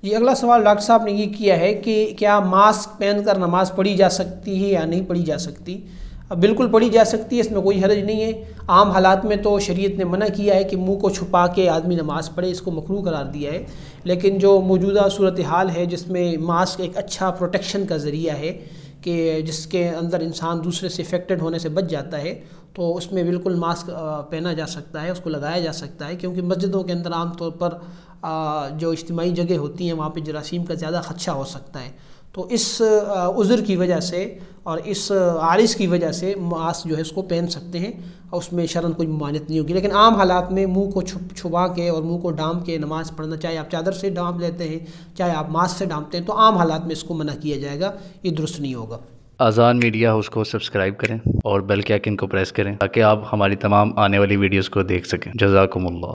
جی اگلا سوال ڈاکٹر صاحب نے یہ کیا ہے کہ کیا ماسک پہن کر نماز پڑھی جا سکتی ہے یا نہیں پڑھی جا سکتی؟ بالکل پڑھی جا سکتی ہے، اس میں کوئی حرج نہیں ہے۔ عام حالات میں تو شریعت نے منع کیا ہے کہ منہ کو چھپا کے آدمی نماز پڑھے، اس کو مکروہ قرار دیا ہے، لیکن جو موجودہ صورتحال ہے جس میں ماسک ایک اچھا پروٹیکشن کا ذریعہ ہے کہ جس کے اندر انسان دوسرے سے افیکٹڈ ہونے سے بچ جاتا ہے، تو اس میں بالکل ماسک پہنا جا سکتا ہے، اس کو لگایا جا سکتا ہے، کیونکہ مسجدوں کے اندر عام طور پر جو اجتماعی جگہ ہوتی ہیں وہاں پہ جراثیم کا زیادہ خدشہ ہو سکتا ہے، تو اس عذر کی وجہ سے اور اس عارض کی وجہ سے ماسک جو ہے اس کو پہن سکتے ہیں، اور اس میں شرعاً کوئی ممانعت نہیں ہوگی۔ لیکن عام حالات میں منہ کو چھپا کے اور منہ کو ڈھانپ کے نماز پڑھنا، چاہے آپ چادر سے ڈھانپ لیتے ہیں چاہے آپ ماسک سے ڈھانپتے ہیں، تو عام حالات میں اس کو منع کیا جائے گا، یہ درست نہیں ہوگا۔ آذان میڈیا ہاؤس کو سبسکرائب کریں اور بیل کے آئکن کو پریس کریں تاکہ آپ ہماری تمام آنے والی ویڈیوز کو دیکھ سکیں۔ جزاکم اللہ۔